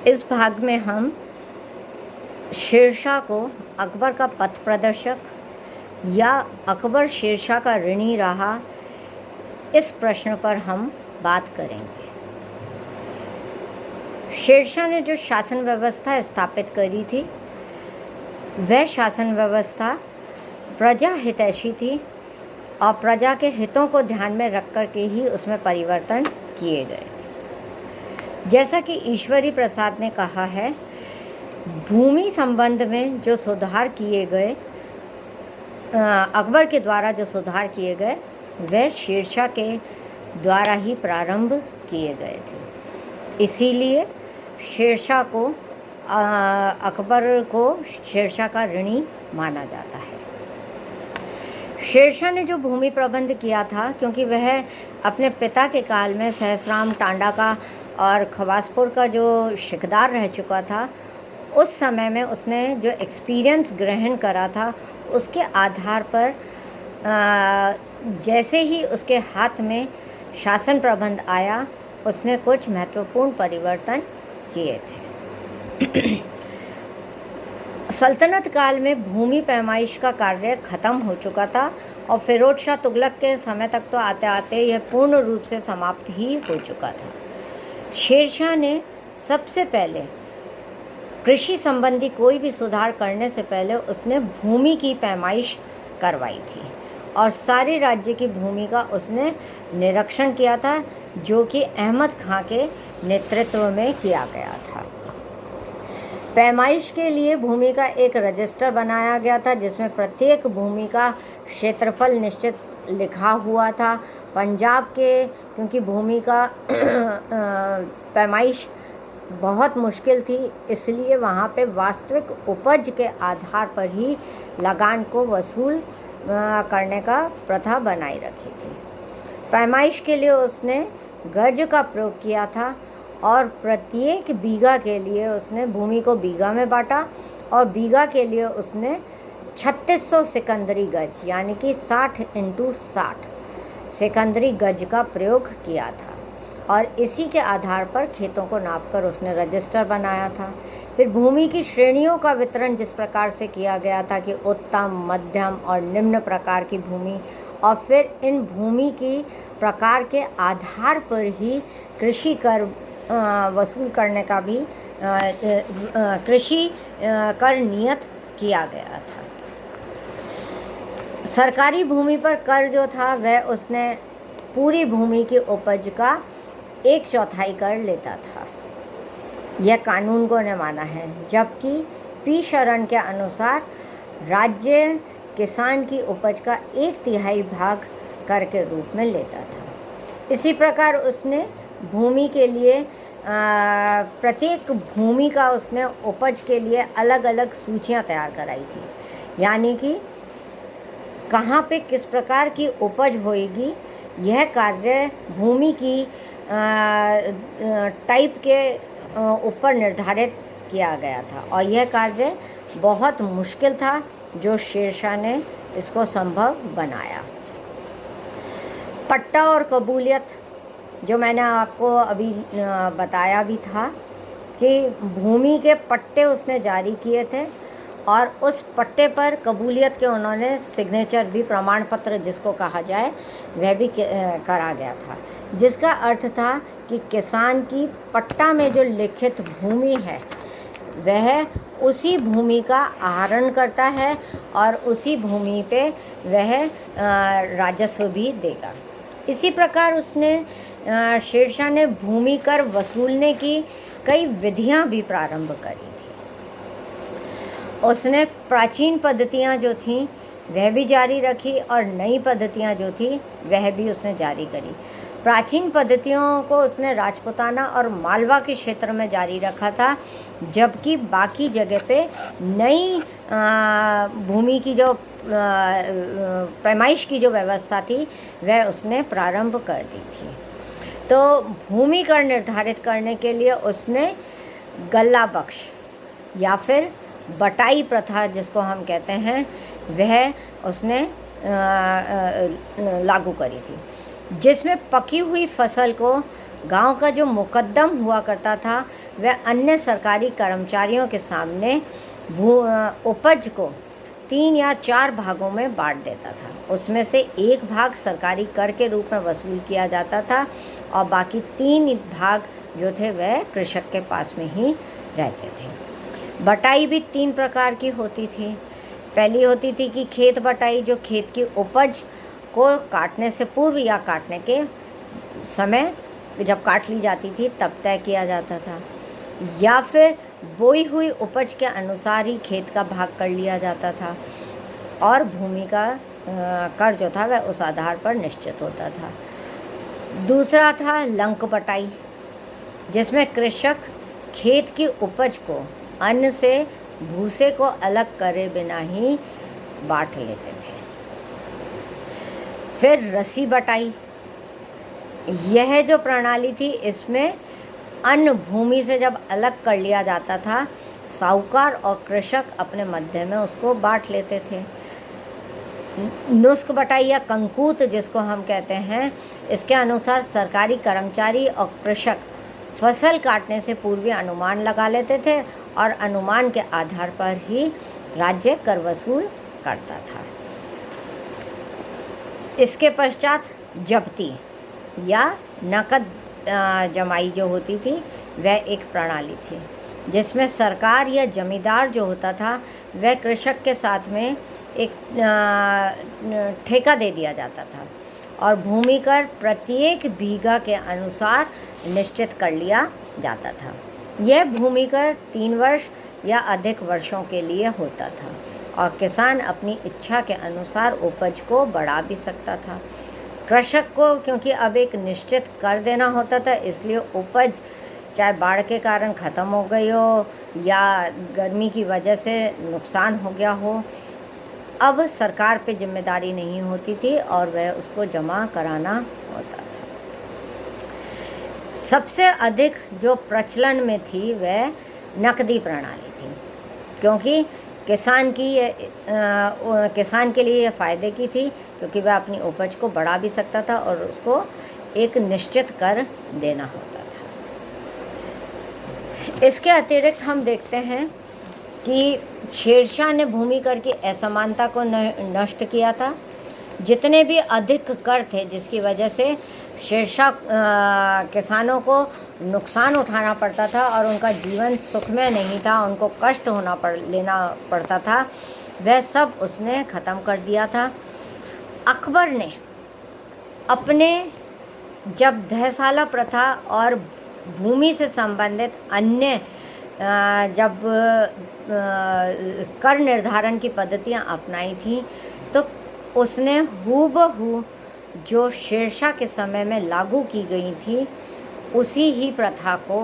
इस भाग में हम शेरशाह को अकबर का पथ प्रदर्शक या अकबर शेरशाह का ऋणी रहा, इस प्रश्न पर हम बात करेंगे। शेरशाह ने जो शासन व्यवस्था स्थापित करी थी वह शासन व्यवस्था प्रजा हितैषी थी और प्रजा के हितों को ध्यान में रख कर के ही उसमें परिवर्तन किए गए थे। जैसा कि ईश्वरी प्रसाद ने कहा है, भूमि संबंध में जो सुधार किए गए, अकबर के द्वारा जो सुधार किए गए वह शेरशाह के द्वारा ही प्रारंभ किए गए थे। इसीलिए शेरशाह को अकबर को शेरशाह का ऋणी माना जाता है। शेरशाह ने जो भूमि प्रबंध किया था, क्योंकि वह अपने पिता के काल में सहसराम, टांडा का और खवासपुर का जो शिकदार रह चुका था, उस समय में उसने जो एक्सपीरियंस ग्रहण करा था, उसके आधार पर जैसे ही उसके हाथ में शासन प्रबंध आया, उसने कुछ महत्वपूर्ण परिवर्तन किए थे। सल्तनत काल में भूमि पैमाइश का कार्य खत्म हो चुका था और फिरोज शाह तुगलक के समय तक तो आते आते यह पूर्ण रूप से समाप्त ही हो चुका था। शेरशाह ने सबसे पहले कृषि संबंधी कोई भी सुधार करने से पहले उसने भूमि की पैमाइश करवाई थी और सारे राज्य की भूमि का उसने निरीक्षण किया था, जो कि अहमद खां के नेतृत्व में किया गया था। पैमाइश के लिए भूमि का एक रजिस्टर बनाया गया था, जिसमें प्रत्येक भूमि का क्षेत्रफल निश्चित लिखा हुआ था। पंजाब के, क्योंकि भूमि का पैमाइश बहुत मुश्किल थी, इसलिए वहाँ पे वास्तविक उपज के आधार पर ही लगान को वसूल करने का प्रथा बनाई रखी थी। पैमाइश के लिए उसने गज का प्रयोग किया था और प्रत्येक बीघा के लिए उसने भूमि को बीघा में बांटा और बीघा के लिए उसने 3600 सिकंदरी गज यानी कि 60 × 60 सिकंदरी गज का प्रयोग किया था और इसी के आधार पर खेतों को नापकर उसने रजिस्टर बनाया था। फिर भूमि की श्रेणियों का वितरण जिस प्रकार से किया गया था कि उत्तम, मध्यम और निम्न प्रकार की भूमि, और फिर इन भूमि की प्रकार के आधार पर ही कृषि कर वसूल करने का भी कृषि कर नियत किया गया था। सरकारी भूमि पर कर जो था वह उसने पूरी भूमि की उपज का 1/4 कर लेता था। यह कानून को ने माना है, जबकि पी शरण के अनुसार राज्य किसान की उपज का 1/3 भाग कर के रूप में लेता था। इसी प्रकार उसने भूमि के लिए प्रत्येक भूमि का उसने उपज के लिए अलग अलग सूचियां तैयार कराई थी, यानी कि कहाँ पे किस प्रकार की उपज होएगी, यह कार्य भूमि की टाइप के ऊपर निर्धारित किया गया था और यह कार्य बहुत मुश्किल था, जो शेरशाह ने इसको संभव बनाया। पट्टा और कबूलियत, जो मैंने आपको अभी बताया भी था कि भूमि के पट्टे उसने जारी किए थे और उस पट्टे पर कबूलियत के उन्होंने सिग्नेचर भी, प्रमाण पत्र जिसको कहा जाए, वह भी करा गया था, जिसका अर्थ था कि किसान की पट्टा में जो लिखित भूमि है वह उसी भूमि का आहरण करता है और उसी भूमि पे वह राजस्व भी देगा। इसी प्रकार उसने शेरशाह ने भूमि कर वसूलने की कई विधियां भी प्रारंभ करी थी। उसने प्राचीन पद्धतियां जो थीं वह भी जारी रखी और नई पद्धतियां जो थी वह भी उसने जारी करी। प्राचीन पद्धतियों को उसने राजपूताना और मालवा के क्षेत्र में जारी रखा था, जबकि बाकी जगह पे नई भूमि की जो पैमाइश की जो व्यवस्था थी वह उसने प्रारंभ कर दी थी। तो भूमि कर निर्धारित करने के लिए उसने गल्ला बख्श या फिर बटाई प्रथा जिसको हम कहते हैं, वह उसने लागू करी थी, जिसमें पकी हुई फसल को गांव का जो मुकद्दम हुआ करता था वह अन्य सरकारी कर्मचारियों के सामने उपज को 3 या 4 भागों में बांट देता था। उसमें से एक भाग सरकारी कर के रूप में वसूल किया जाता था और बाकी 3 भाग जो थे वह कृषक के पास में ही रहते थे। बटाई भी 3 प्रकार की होती थी। पहली होती थी कि खेत बटाई, जो खेत की उपज को काटने से पूर्व या काटने के समय जब काट ली जाती थी तब तय किया जाता था, या फिर बोई हुई उपज के अनुसार ही खेत का भाग कर लिया जाता था और भूमि का कर जो था वह उस आधार पर निश्चित होता था। दूसरा था लंक बटाई, जिसमें कृषक खेत की उपज को अन्न से भूसे को अलग करे बिना ही बांट लेते थे। फिर रसी बटाई, यह जो प्रणाली थी इसमें अन्न भूमि से जब अलग कर लिया जाता था, साहूकार और कृषक अपने मध्य में उसको बांट लेते थे। नुस्ख बटाई या कंकूत जिसको हम कहते हैं, इसके अनुसार सरकारी कर्मचारी और कृषक फसल काटने से पूर्व अनुमान लगा लेते थे और अनुमान के आधार पर ही राज्य कर वसूल करता था। इसके पश्चात जब्ती या नकद जमाई जो होती थी वह एक प्रणाली थी, जिसमें सरकार या जमींदार जो होता था वह कृषक के साथ में एक ठेका दे दिया जाता था और भूमि कर प्रत्येक बीघा के अनुसार निश्चित कर लिया जाता था। यह भूमि कर 3 वर्ष या अधिक वर्षों के लिए होता था और किसान अपनी इच्छा के अनुसार उपज को बढ़ा भी सकता था। कृषक को क्योंकि अब एक निश्चित कर देना होता था, इसलिए उपज चाहे बाढ़ के कारण ख़त्म हो गई हो या गर्मी की वजह से नुकसान हो गया हो, अब सरकार पे जिम्मेदारी नहीं होती थी और वह उसको जमा कराना होता था। सबसे अधिक जो प्रचलन में थी वह नकदी प्रणाली थी, क्योंकि किसान के लिए यह फ़ायदे की थी, क्योंकि वह अपनी उपज को बढ़ा भी सकता था और उसको एक निश्चित कर देना होता था। इसके अतिरिक्त हम देखते हैं कि शेरशाह ने भूमि कर की असमानता को नष्ट किया था। जितने भी अधिक कर थे जिसकी वजह से शेरशाह किसानों को नुकसान उठाना पड़ता था और उनका जीवन सुखमय नहीं था, उनको कष्ट लेना पड़ता था, वह सब उसने ख़त्म कर दिया था। अकबर ने अपने जब दहसाला प्रथा और भूमि से संबंधित अन्य जब कर निर्धारण की पद्धतियाँ अपनाई थी तो उसने हूबहू जो शेरशाह के समय में लागू की गई थी उसी ही प्रथा को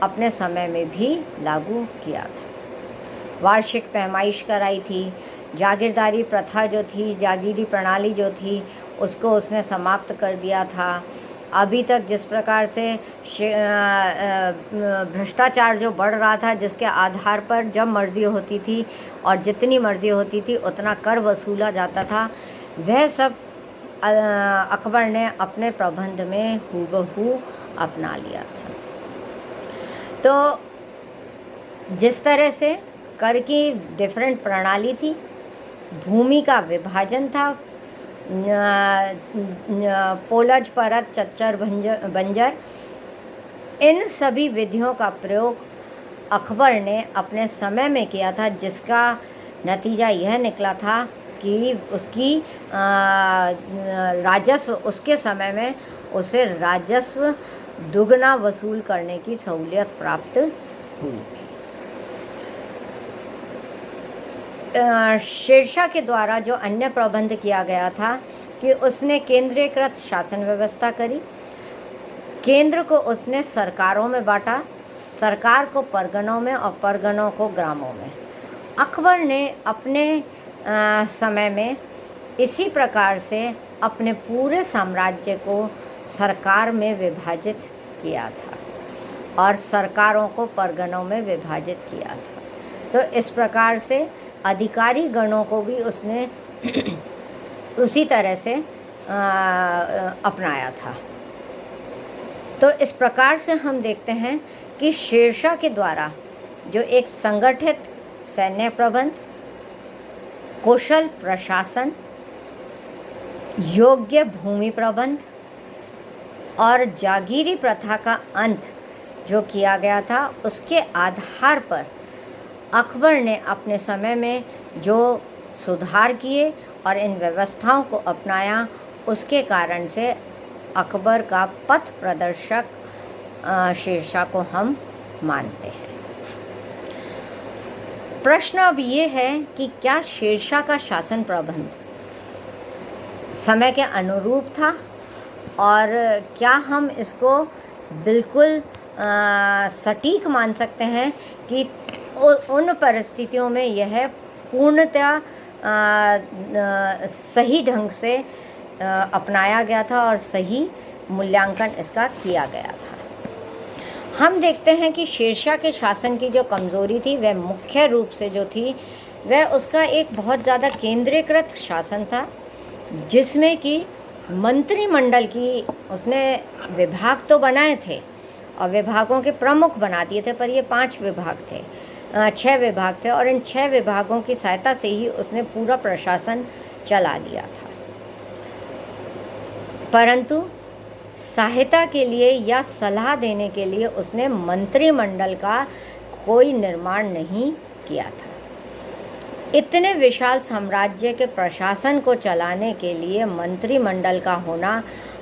अपने समय में भी लागू किया था। वार्षिक पैमाइश कराई थी, जागीरदारी प्रथा जो थी, जागीरी प्रणाली जो थी उसको उसने समाप्त कर दिया था। अभी तक जिस प्रकार से भ्रष्टाचार जो बढ़ रहा था, जिसके आधार पर जब मर्ज़ी होती थी और जितनी मर्ज़ी होती थी उतना कर वसूला जाता था, वह सब अकबर ने अपने प्रबंध में हूबहू अपना लिया था। तो जिस तरह से कर की डिफरेंट प्रणाली थी, भूमि का विभाजन था, पोलज, परत, चच्चर, बंजर, इन सभी विधियों का प्रयोग अकबर ने अपने समय में किया था, जिसका नतीजा यह निकला था कि उसकी राजस्व उसके समय में उसे राजस्व दुगना वसूल करने की सहूलियत प्राप्त हुई थी। शेरशाह के द्वारा जो अन्य प्रबंध किया गया था कि उसने केंद्रीकृत शासन व्यवस्था करी। केंद्र को उसने सरकारों में बांटा, सरकार को परगनों में और परगनों को ग्रामों में। अकबर ने अपने समय में इसी प्रकार से अपने पूरे साम्राज्य को सरकार में विभाजित किया था और सरकारों को परगनों में विभाजित किया था। तो इस प्रकार से अधिकारी गणों को भी उसने उसी तरह से अपनाया था। तो इस प्रकार से हम देखते हैं कि शेरशाह के द्वारा जो एक संगठित सैन्य प्रबंध, कुशल प्रशासन, योग्य भूमि प्रबंध और जागीरी प्रथा का अंत जो किया गया था, उसके आधार पर अकबर ने अपने समय में जो सुधार किए और इन व्यवस्थाओं को अपनाया, उसके कारण से अकबर का पथ प्रदर्शक शेरशाह को हम मानते हैं। प्रश्न अब ये है कि क्या शेरशाह का शासन प्रबंध समय के अनुरूप था और क्या हम इसको बिल्कुल सटीक मान सकते हैं कि उन परिस्थितियों में यह पूर्णतः सही ढंग से अपनाया गया था और सही मूल्यांकन इसका किया गया था। हम देखते हैं कि शेरशाह के शासन की जो कमज़ोरी थी वह मुख्य रूप से जो थी वह उसका एक बहुत ज़्यादा केंद्रीकृत शासन था, जिसमें कि मंत्रिमंडल की उसने विभाग तो बनाए थे और विभागों के प्रमुख बना दिए थे, पर ये 5 विभाग थे, 6 विभाग थे और इन 6 विभागों की सहायता से ही उसने पूरा प्रशासन चला लिया था। परंतु सहायता के लिए या सलाह देने के लिए उसने मंत्रिमंडल का कोई निर्माण नहीं किया था। इतने विशाल साम्राज्य के प्रशासन को चलाने के लिए मंत्रिमंडल का होना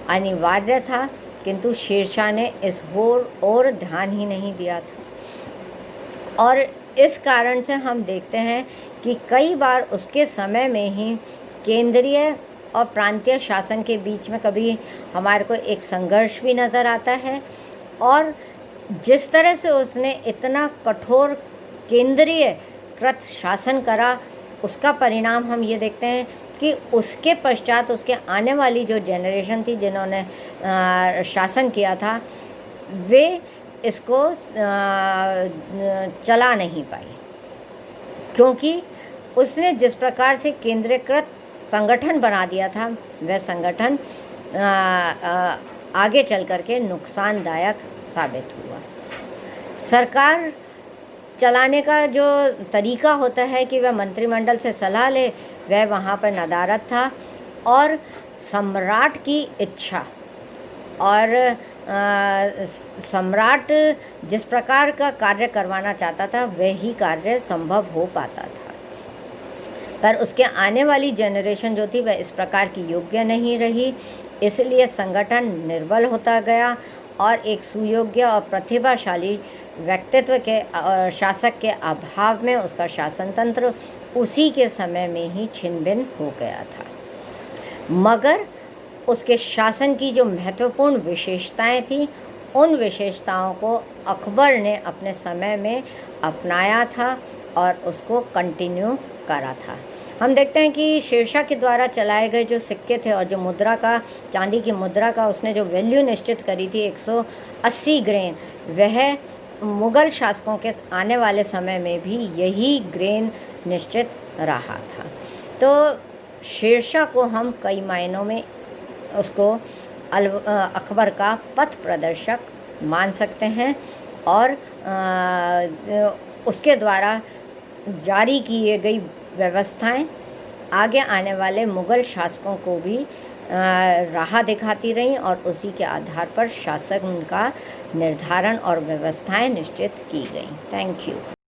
अनिवार्य था, किंतु शेरशाह ने इस ओर ध्यान ही नहीं दिया था और इस कारण से हम देखते हैं कि कई बार उसके समय में ही केंद्रीय और प्रांतीय शासन के बीच में कभी हमारे को एक संघर्ष भी नज़र आता है और जिस तरह से उसने इतना कठोर केंद्रीयकृत शासन करा, उसका परिणाम हम ये देखते हैं कि उसके पश्चात उसके आने वाली जो जनरेशन थी जिन्होंने शासन किया था, वे इसको चला नहीं पाई, क्योंकि उसने जिस प्रकार से केंद्रीकृत संगठन बना दिया था वह संगठन आगे चल कर के नुकसानदायक साबित हुआ। सरकार चलाने का जो तरीका होता है कि वह मंत्रिमंडल से सलाह ले, वह वहाँ पर नदारद था और सम्राट की इच्छा और सम्राट जिस प्रकार का कार्य करवाना चाहता था वही कार्य संभव हो पाता था। पर उसके आने वाली जनरेशन जो थी वह इस प्रकार की योग्य नहीं रही, इसलिए संगठन निर्बल होता गया और एक सुयोग्य और प्रतिभाशाली व्यक्तित्व के शासक के अभाव में उसका शासन तंत्र उसी के समय में ही छिन्न भिन्न हो गया था। मगर उसके शासन की जो महत्वपूर्ण विशेषताएं थी, उन विशेषताओं को अकबर ने अपने समय में अपनाया था और उसको कंटिन्यू करा था। हम देखते हैं कि शेरशाह के द्वारा चलाए गए जो सिक्के थे और जो मुद्रा का, चांदी की मुद्रा का उसने जो वैल्यू निश्चित करी थी 180 ग्रेन, वह मुग़ल शासकों के आने वाले समय में भी यही ग्रेन निश्चित रहा था। तो शेरशाह को हम कई मायनों में उसको अकबर का पथ प्रदर्शक मान सकते हैं और उसके द्वारा जारी किए गई व्यवस्थाएं आगे आने वाले मुग़ल शासकों को भी राह दिखाती रहीं और उसी के आधार पर शासन का निर्धारण और व्यवस्थाएं निश्चित की गईं। Thank you.